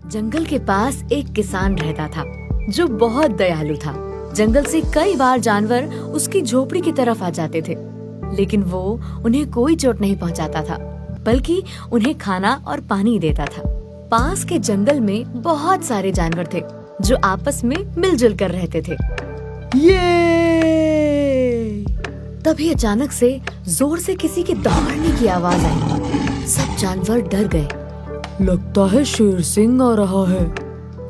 जंगल के पास एक किसान रहता था जो बहुत दयालु था। जंगल से कई बार जानवर उसकी झोपड़ी की तरफ आ जाते थे, लेकिन वो उन्हें कोई चोट नहीं पहुंचाता था, बल्कि उन्हें खाना और पानी देता था। पास के जंगल में बहुत सारे जानवर थे जो आपस में मिलजुल कर रहते थे। ये! तभी अचानक से जोर से किसी के दहाड़ने की आवाज आई। सब जानवर डर गए। लगता है शेर सिंह आ रहा है।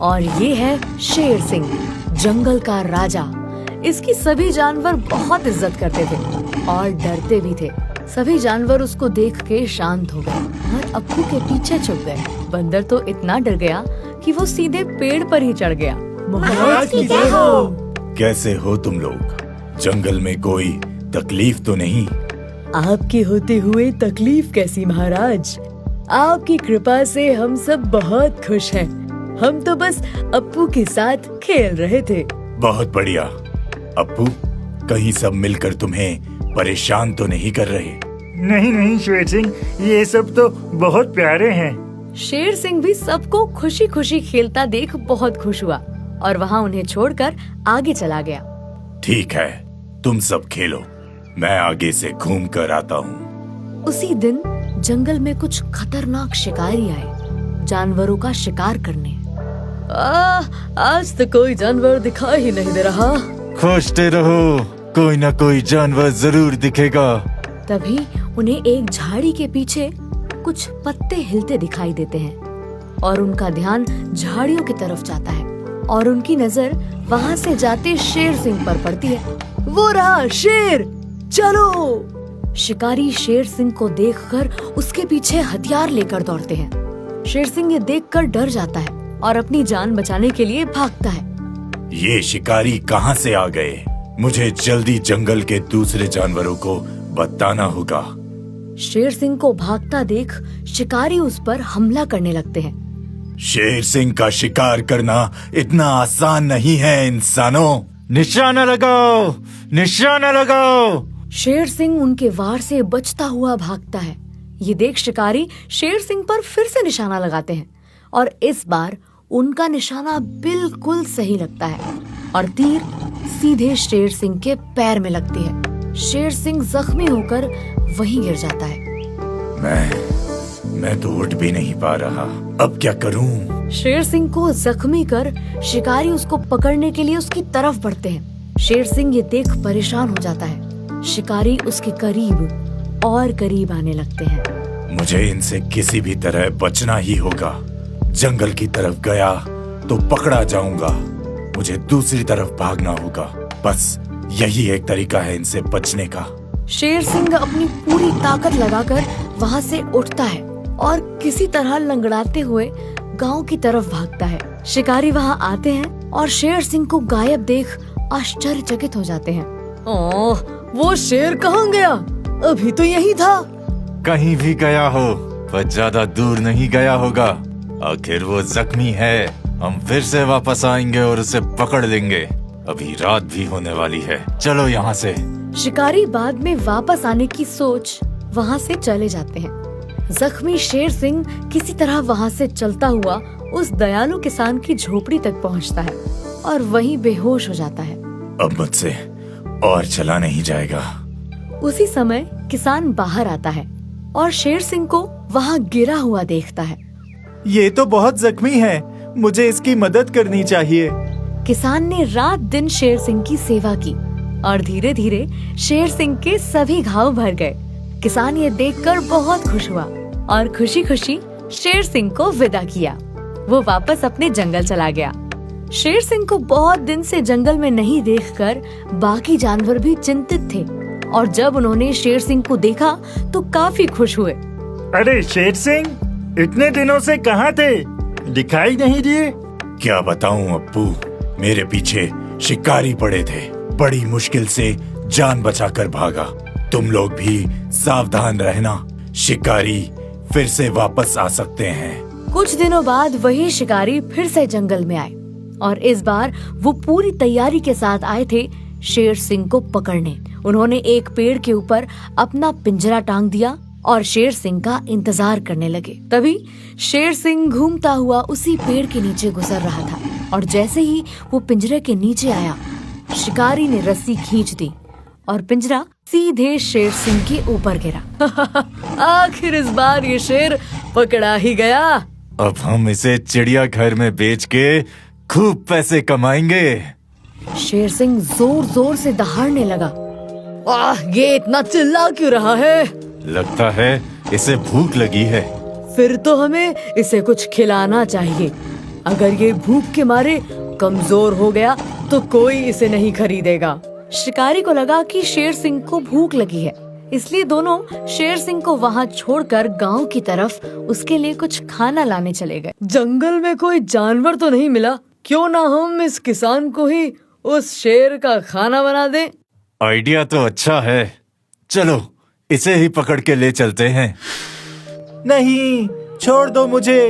और ये है शेर सिंह, जंगल का राजा। इसकी सभी जानवर बहुत इज्जत करते थे और डरते भी थे। सभी जानवर उसको देख के शांत हो गए और अप्पू के पीछे छुप गए। बंदर तो इतना डर गया कि वो सीधे पेड़ पर ही चढ़ गया। महाराज की जय हो। कैसे हो तुम लोग? जंगल में कोई तकलीफ तो नहीं? आपके होते हुए तकलीफ कैसी महाराज? आपकी कृपा से हम सब बहुत खुश हैं। हम तो बस अप्पू के साथ खेल रहे थे। बहुत बढ़िया। अप्पू, कहीं सब मिलकर तुम्हें परेशान तो नहीं कर रहे? नहीं नहीं शेर सिंह, ये सब तो बहुत प्यारे हैं। शेर सिंह भी सबको खुशी खुशी खेलता देख बहुत खुश हुआ और वहाँ उन्हें छोड़कर आगे चला गया। ठीक है, तुम सब खेलो, मैं आगे से घूम कर आता हूँ। उसी दिन जंगल में कुछ खतरनाक शिकारी आए जानवरों का शिकार करने। आज तो कोई जानवर दिखाई ही नहीं दे रहा। खोजते रहो, कोई ना कोई जानवर जरूर दिखेगा। तभी उन्हें एक झाड़ी के पीछे कुछ पत्ते हिलते दिखाई देते हैं और उनका ध्यान झाड़ियों की तरफ जाता है और उनकी नजर वहाँ से जाते शेर सिंह पर पड़ती है। वो रहा शेर, चलो! शिकारी शेर सिंह को देखकर उसके पीछे हथियार लेकर दौड़ते हैं। शेर सिंह ये देखकर डर जाता है और अपनी जान बचाने के लिए भागता है। ये शिकारी कहाँ से आ गए? मुझे जल्दी जंगल के दूसरे जानवरों को बताना होगा। शेर सिंह को भागता देख शिकारी उस पर हमला करने लगते हैं। शेर सिंह का शिकार करना इतना आसान नहीं है इंसानों। निशाना लगाओ, निशाना लगाओ। शेर सिंह उनके वार से बचता हुआ भागता है। ये देख शिकारी शेर सिंह पर फिर से निशाना लगाते हैं और इस बार उनका निशाना बिल्कुल सही लगता है और तीर सीधे शेर सिंह के पैर में लगती है। शेर सिंह जख्मी होकर वहीं गिर जाता है। मैं तो उठ भी नहीं पा रहा, अब क्या करूं? शेर सिंह को जख्मी कर शिकारी उसको पकड़ने के लिए उसकी तरफ बढ़ते हैं। शेर सिंह ये देख परेशान हो जाता है। शिकारी उसके करीब और करीब आने लगते हैं। मुझे इनसे किसी भी तरह बचना ही होगा। जंगल की तरफ गया तो पकड़ा जाऊंगा। मुझे दूसरी तरफ भागना होगा। बस यही एक तरीका है इनसे बचने का। शेर सिंह अपनी पूरी ताकत लगाकर वहाँ से उठता है और किसी तरह लंगड़ाते हुए गांव की तरफ भागता है। शिकारी वहाँ आते हैं और शेर सिंह को गायब देख आश्चर्यचकित हो जाते हैं। ओह, वो शेर कहाँ गया? अभी तो यही था। कहीं भी गया हो, पर ज्यादा दूर नहीं गया होगा। आखिर वो जख्मी है। हम फिर से वापस आएंगे और उसे पकड़ लेंगे। अभी रात भी होने वाली है, चलो यहाँ से। शिकारी बाद में वापस आने की सोच वहाँ से चले जाते हैं। जख्मी शेर सिंह किसी तरह वहाँ से चलता हुआ उस दयालु किसान की झोपड़ी तक पहुँचता है और वहीं बेहोश हो जाता है। अब मुझसे और चला नहीं जाएगा। उसी समय किसान बाहर आता है और शेर सिंह को वहाँ गिरा हुआ देखता है। ये तो बहुत जख्मी है, मुझे इसकी मदद करनी चाहिए। किसान ने रात दिन शेर सिंह की सेवा की और धीरे धीरे शेर सिंह के सभी घाव भर गए। किसान ये देखकर बहुत खुश हुआ और खुशी खुशी शेर सिंह को विदा किया। वो वापस अपने जंगल चला गया। शेर सिंह को बहुत दिन से जंगल में नहीं देखकर बाकी जानवर भी चिंतित थे और जब उन्होंने शेर सिंह को देखा तो काफी खुश हुए। अरे शेर सिंह, इतने दिनों से कहाँ थे? दिखाई नहीं दिए। क्या बताऊं अप्पू, मेरे पीछे शिकारी पड़े थे। बड़ी मुश्किल से जान बचाकर भागा। तुम लोग भी सावधान रहना, शिकारी फिर से वापस आ सकते हैं। कुछ दिनों बाद वही शिकारी फिर से जंगल में आए और इस बार वो पूरी तैयारी के साथ आए थे शेर सिंह को पकड़ने। उन्होंने एक पेड़ के ऊपर अपना पिंजरा टांग दिया और शेर सिंह का इंतजार करने लगे। तभी शेर सिंह घूमता हुआ उसी पेड़ के नीचे गुजर रहा था और जैसे ही वो पिंजरे के नीचे आया, शिकारी ने रस्सी खींच दी और पिंजरा सीधे शेर सिंह के ऊपर गिरा। आखिर इस बार ये शेर पकड़ा ही गया। अब हम इसे चिड़ियाघर में बेच के खूब पैसे कमाएंगे। शेर सिंह जोर जोर से दहाड़ने लगा। आह, ये इतना चिल्ला क्यों रहा है? लगता है इसे भूख लगी है। फिर तो हमें इसे कुछ खिलाना चाहिए। अगर ये भूख के मारे कमजोर हो गया तो कोई इसे नहीं खरीदेगा। शिकारी को लगा कि शेर सिंह को भूख लगी है, इसलिए दोनों शेर सिंह को वहाँ छोड़कर गांव की तरफ उसके लिए कुछ खाना लाने चले गए। जंगल में कोई जानवर तो नहीं मिला, क्यों ना हम इस किसान को ही उस शेर का खाना बना दें। आइडिया तो अच्छा है, चलो इसे ही पकड़ के ले चलते हैं। नहीं, छोड़ दो मुझे,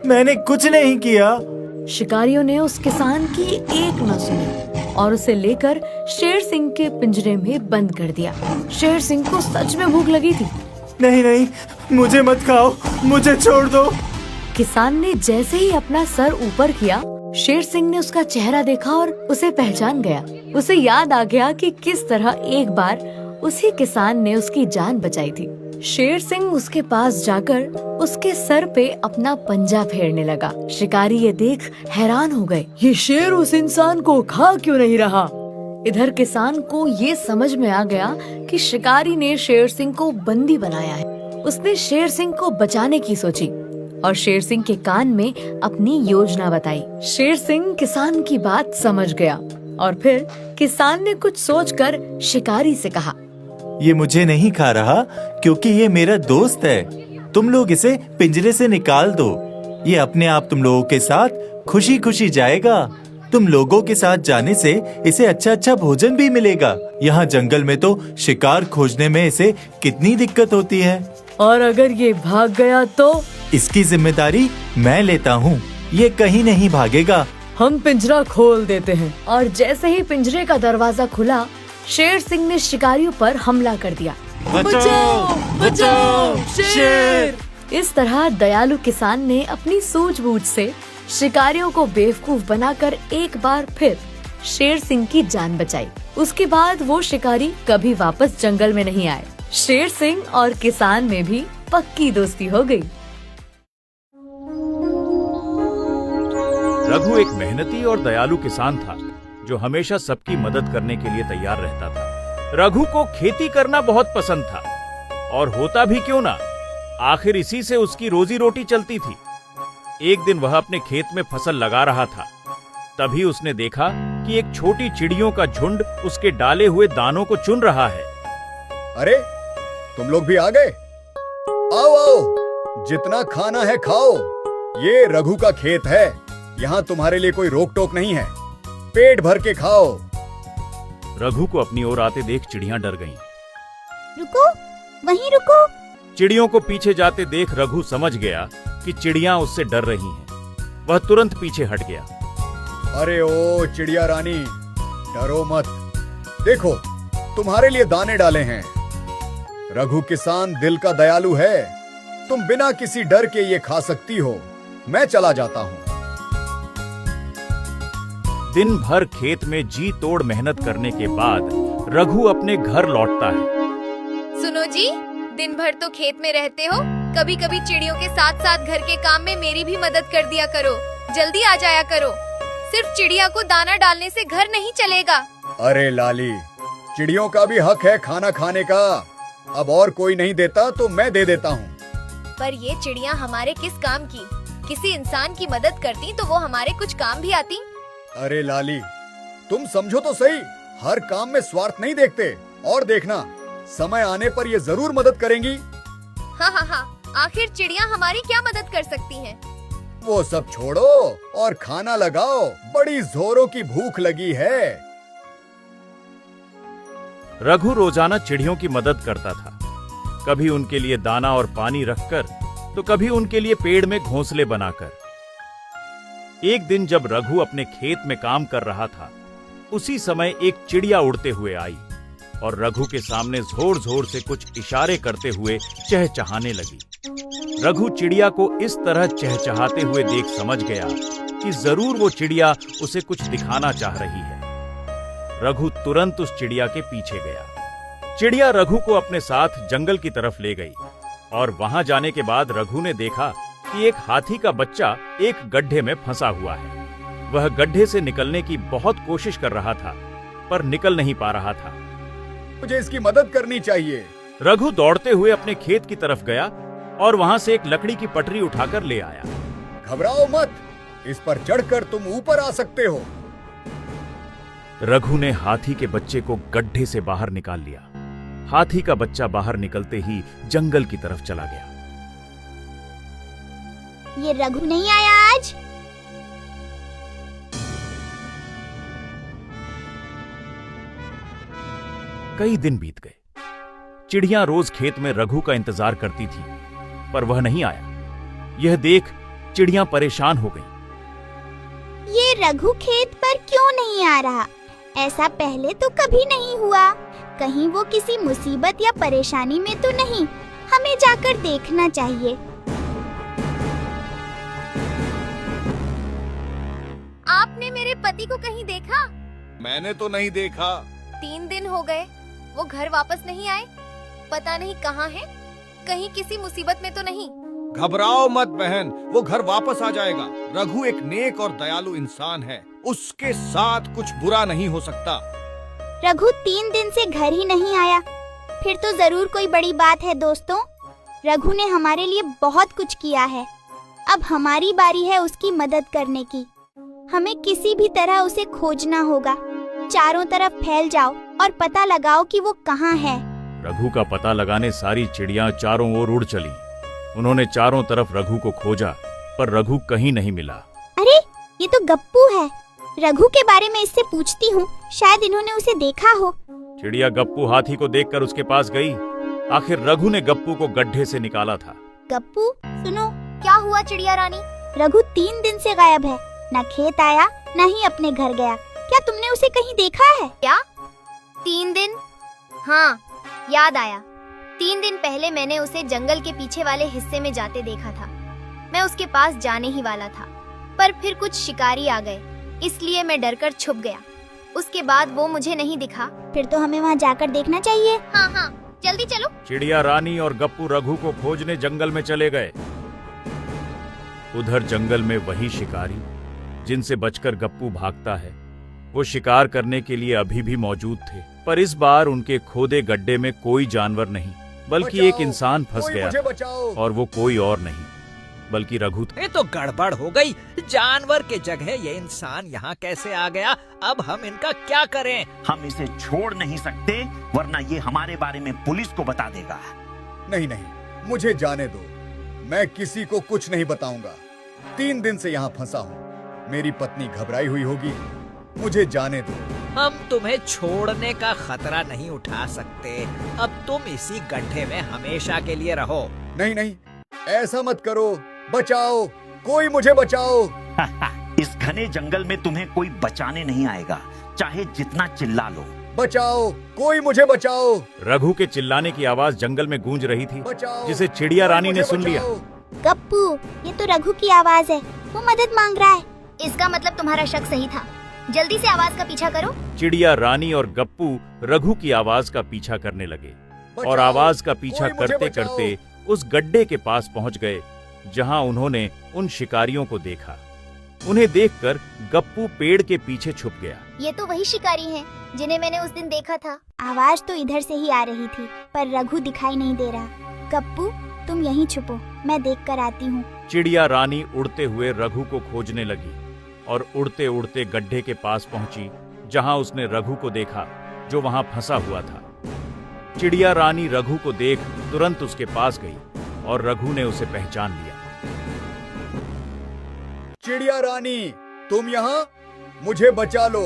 मैंने कुछ नहीं किया। शिकारियों ने उस किसान की एक न सुनी और उसे लेकर शेर सिंह के पिंजरे में बंद कर दिया। शेर सिंह को सच में भूख लगी थी। नहीं नहीं, मुझे मत खाओ, मुझे छोड़ दो। किसान ने जैसे ही अपना सर ऊपर किया, शेर सिंह ने उसका चेहरा देखा और उसे पहचान गया। उसे याद आ गया कि किस तरह एक बार उसी किसान ने उसकी जान बचाई थी। शेर सिंह उसके पास जाकर उसके सर पे अपना पंजा फेरने लगा। शिकारी ये देख हैरान हो गए, ये शेर उस इंसान को खा क्यों नहीं रहा? इधर किसान को ये समझ में आ गया कि शिकारी ने शेर सिंह को बंदी बनाया है। उसने शेर सिंह को बचाने की सोची और शेर सिंह के कान में अपनी योजना बताई। शेर सिंह किसान की बात समझ गया और फिर किसान ने कुछ सोचकर शिकारी से कहा, ये मुझे नहीं खा रहा क्योंकि ये मेरा दोस्त है। तुम लोग इसे पिंजरे से निकाल दो, ये अपने आप तुम लोगों के साथ खुशी खुशी जाएगा। तुम लोगों के साथ जाने से इसे अच्छा अच्छा भोजन भी मिलेगा। यहाँ जंगल में तो शिकार खोजने में इसे कितनी दिक्कत होती है। और अगर ये भाग गया तो? इसकी जिम्मेदारी मैं लेता हूँ, ये कहीं नहीं भागेगा। हम पिंजरा खोल देते हैं। और जैसे ही पिंजरे का दरवाजा खुला, शेर सिंह ने शिकारियों पर हमला कर दिया। बचाओ, बचाओ, शेर! इस तरह दयालु किसान ने अपनी सूझबूझ से शिकारियों को बेवकूफ बनाकर एक बार फिर शेर सिंह की जान बचाई। उसके बाद वो शिकारी कभी वापस जंगल में नहीं आए। शेर सिंह और किसान में भी पक्की दोस्ती हो गई। रघु एक मेहनती और दयालु किसान था जो हमेशा सबकी मदद करने के लिए तैयार रहता था। रघु को खेती करना बहुत पसंद था और होता भी क्यों ना, आखिर इसी से उसकी रोजी रोटी चलती थी। एक दिन वह अपने खेत में फसल लगा रहा था, तभी उसने देखा कि एक छोटी चिड़ियों का झुंड उसके डाले हुए दानों को चुन रहा है। अरे, तुम लोग भी आ गए? आओ आओ, जितना खाना है खाओ। ये रघु का खेत है, यहाँ तुम्हारे लिए कोई रोक टोक नहीं है। पेट भर के खाओ। रघु को अपनी ओर आते देख चिड़ियां डर गईं। रुको, वहीं रुको। चिड़ियों को पीछे जाते देख रघु समझ गया कि चिड़ियां उससे डर रही हैं। वह तुरंत पीछे हट गया। अरे ओ चिड़िया रानी, डरो मत। देखो, तुम्हारे लिए दाने डाले हैं। रघु किसान दिल का दयालु है, तुम बिना किसी डर के ये खा सकती हो। मैं चला जाता हूँ। दिन भर खेत में जी तोड़ मेहनत करने के बाद रघु अपने घर लौटता है। सुनो जी, दिन भर तो खेत में रहते हो, कभी कभी चिड़ियों के साथ साथ घर के काम में मेरी भी मदद कर दिया करो। जल्दी आ जाया करो। सिर्फ चिड़िया को दाना डालने से घर नहीं चलेगा। अरे लाली, चिड़ियों का भी हक है खाना खाने का। अब और कोई नहीं देता तो मैं दे देता हूँ। पर ये चिड़िया हमारे किस काम की? किसी इंसान की मदद करती तो वो हमारे कुछ काम भी आती। अरे लाली, तुम समझो तो सही, हर काम में स्वार्थ नहीं देखते। और देखना, समय आने पर ये जरूर मदद करेंगी। हाँ हाँ हाँ, आखिर चिड़िया हमारी क्या मदद कर सकती हैं? वो सब छोड़ो और खाना लगाओ, बड़ी जोरों की भूख लगी है। रघु रोजाना चिड़ियों की मदद करता था, कभी उनके लिए दाना और पानी रखकर तो कभी उनके लिए पेड़ में घोंसले बनाकर। एक दिन जब रघु अपने खेत में काम कर रहा था, उसी समय एक चिड़िया उड़ते हुए आई और रघु के सामने जोर जोर से कुछ इशारे करते हुए चहचहाने लगी। रघु चिड़िया को इस तरह चहचहाते हुए देख समझ गया कि जरूर वो चिड़िया उसे कुछ दिखाना चाह रही है। रघु तुरंत उस चिड़िया के पीछे गया। चिड़िया रघु को अपने साथ जंगल की तरफ ले गई और वहां जाने के बाद रघु ने देखा कि एक हाथी का बच्चा एक गड्ढे में फंसा हुआ है। वह गड्ढे से निकलने की बहुत कोशिश कर रहा था पर निकल नहीं पा रहा था। मुझे इसकी मदद करनी चाहिए। रघु दौड़ते हुए अपने खेत की तरफ गया और वहां से एक लकड़ी की पटरी उठाकर ले आया। घबराओ मत, इस पर चढ़कर तुम ऊपर आ सकते हो। रघु ने हाथी के बच्चे को गड्ढे से बाहर निकाल लिया। हाथी का बच्चा बाहर निकलते ही जंगल की तरफ चला गया। ये रघु नहीं आया आज। कई दिन बीत गए। चिड़िया रोज खेत में रघु का इंतजार करती थी पर वह नहीं आया। यह देख चिड़िया परेशान हो गई। ये रघु खेत पर क्यों नहीं आ रहा? ऐसा पहले तो कभी नहीं हुआ। कहीं वो किसी मुसीबत या परेशानी में तो नहीं? हमें जाकर देखना चाहिए। आपने मेरे पति को कहीं देखा? मैंने तो नहीं देखा। 3 दिन हो गए, वो घर वापस नहीं आए। पता नहीं कहाँ है। कहीं किसी मुसीबत में तो नहीं? घबराओ मत बहन, वो घर वापस आ जाएगा। रघु एक नेक और दयालु इंसान है, उसके साथ कुछ बुरा नहीं हो सकता। रघु 3 दिन से घर ही नहीं आया, फिर तो जरूर कोई बड़ी बात है। दोस्तों, रघु ने हमारे लिए बहुत कुछ किया है। अब हमारी बारी है उसकी मदद करने की। हमें किसी भी तरह उसे खोजना होगा। चारों तरफ फैल जाओ और पता लगाओ कि वो कहाँ है। रघु का पता लगाने सारी चिड़िया चारों ओर उड़ चली। उन्होंने चारों तरफ रघु को खोजा पर रघु कहीं नहीं मिला। अरे, ये तो गप्पू है। रघु के बारे में इससे पूछती हूँ, शायद इन्होंने उसे देखा हो। चिड़िया गप्पू हाथी को देखकर उसके पास गई। आखिर रघु ने गप्पू को गड्ढे से निकाला था। गप्पू, सुनो। क्या हुआ चिड़िया रानी? रघु 3 दिन से गायब है। न खेत आया, न ही अपने घर गया। क्या तुमने उसे कहीं देखा है? क्या 3 दिन? हाँ, याद आया। 3 दिन पहले मैंने उसे जंगल के पीछे वाले हिस्से में जाते देखा था। मैं उसके पास जाने ही वाला था पर फिर कुछ शिकारी आ गए, इसलिए मैं डरकर छुप गया। उसके बाद वो मुझे नहीं दिखा। फिर तो हमें वहाँ जाकर देखना चाहिए। हाँ हाँ, जल्दी चलो। चिड़िया रानी और गप्पू रघु को खोजने जंगल में चले गए। उधर जंगल में वही शिकारी जिनसे बचकर गप्पू भागता है, वो शिकार करने के लिए अभी भी मौजूद थे। पर इस बार उनके खोदे गड्ढे में कोई जानवर नहीं बल्कि एक इंसान फंस गया था। और वो कोई और नहीं बल्कि रघु था। ये तो गड़बड़ हो गई। जानवर के जगह ये इंसान यहाँ कैसे आ गया? अब हम इनका क्या करें? हम इसे छोड़ नहीं सकते वरना ये हमारे बारे में पुलिस को बता देगा। नहीं नहीं, मुझे जाने दो। मैं किसी को कुछ नहीं बताऊंगा। 3 दिन से यहाँ फंसा हूँ। मेरी पत्नी घबराई हुई होगी। मुझे जाने दो। हम तुम्हें छोड़ने का खतरा नहीं उठा सकते। अब तुम इसी गड्ढे में हमेशा के लिए रहो। नहीं नहीं, ऐसा मत करो। बचाओ, कोई मुझे बचाओ। इस घने जंगल में तुम्हें कोई बचाने नहीं आएगा, चाहे जितना चिल्ला लो। बचाओ, कोई मुझे बचाओ। रघु के चिल्लाने की आवाज जंगल में गूंज रही थी, जिसे चिड़िया रानी ने सुन लिया। गप्पू, ये तो रघु की आवाज है। वो मदद मांग रहा है। इसका मतलब तुम्हारा शक सही था। जल्दी से आवाज का पीछा करो। चिड़िया रानी और गप्पू रघु की आवाज का पीछा करने लगे और आवाज का पीछा करते करते उस गड्ढे के पास पहुंच गए जहां उन्होंने उन शिकारियों को देखा। उन्हें देखकर गप्पू पेड़ के पीछे छुप गया। ये तो वही शिकारी हैं जिन्हें मैंने उस दिन देखा था। आवाज तो इधर से ही आ रही थी पर रघु दिखाई नहीं दे रहा। गप्पू, तुम यहीं छुपो, मैं देख कर आती हूँ। चिड़िया रानी उड़ते हुए रघु को खोजने लगी और उड़ते उड़ते गड्ढे के पास पहुंची जहां उसने रघु को देखा जो वहां फंसा हुआ था। चिड़िया रानी रघु को देख तुरंत उसके पास गई और रघु ने उसे पहचान लिया। चिड़िया रानी, तुम यहाँ? मुझे बचा लो।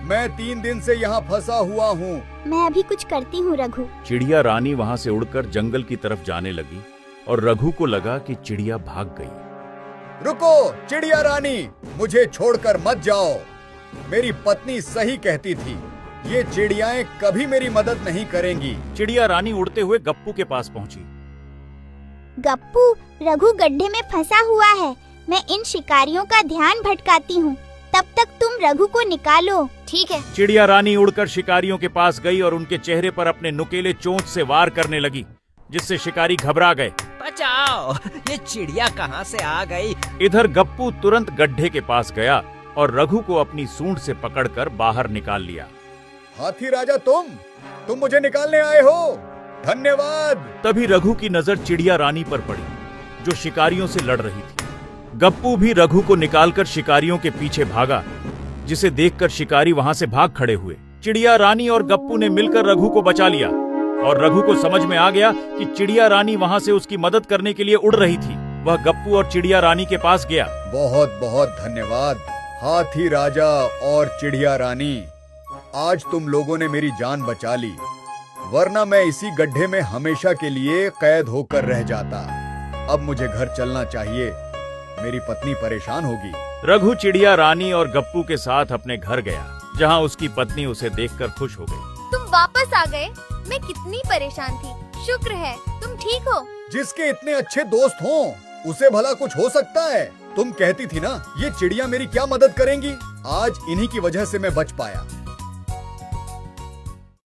मैं 3 दिन से यहाँ फंसा हुआ हूँ। मैं अभी कुछ करती हूँ रघु। चिड़िया रानी वहां से उड़कर जंगल की तरफ जाने लगी और रघु को लगा कि चिड़िया भाग गई। रुको चिड़िया रानी, मुझे छोड़कर मत जाओ। मेरी पत्नी सही कहती थी। ये चिड़ियाएं कभी मेरी मदद नहीं करेंगी। चिड़िया रानी उड़ते हुए गप्पू के पास पहुंची। गप्पू, रघु गड्ढे में फंसा हुआ है। मैं इन शिकारियों का ध्यान भटकाती हूँ। तब तक तुम रघु को निकालो। ठीक है। चिड़िया रानी उड़कर शिकारियों के पास गई और उनके चेहरे पर अपने नुकीले चोंच से वार करने लगी, जिससे शिकारी घबरा गए। बचाओ, ये चिड़िया कहाँ से आ गई? इधर गप्पू तुरंत गड्ढे के पास गया और रघु को अपनी सूंड से पकड़कर बाहर निकाल लिया। हाथी राजा, तुम मुझे निकालने आए हो, धन्यवाद। तभी रघु की नजर चिड़िया रानी पर पड़ी, जो शिकारियों से लड़ रही थी। गप्पू भी रघु को निकालकर शिकारियों के पीछे भागा, जिसे देखकर शिकारी वहां से भाग खड़े हुए। चिड़िया रानी और गप्पू ने मिलकर रघु को बचा लिया और रघु को समझ में आ गया कि चिड़िया रानी वहां से उसकी मदद करने के लिए उड़ रही थी। वह गप्पू और चिड़िया रानी के पास गया। बहुत बहुत धन्यवाद हाथी राजा और चिड़िया रानी, आज तुम लोगों ने मेरी जान बचा ली, वरना मैं इसी गड्ढे में हमेशा के लिए कैद होकर रह जाता। अब मुझे घर चलना चाहिए, मेरी पत्नी परेशान होगी। रघु चिड़िया रानी और गप्पू के साथ अपने घर गया, जहां उसकी पत्नी उसे देखकर खुश हो गई। तुम वापस आ गए, मैं कितनी परेशान थी। शुक्र है तुम ठीक हो। जिसके इतने अच्छे दोस्त हों, उसे भला कुछ हो सकता है। तुम कहती थी ना, ये चिड़िया मेरी क्या मदद करेंगी। आज इन्हीं की वजह से मैं बच पाया।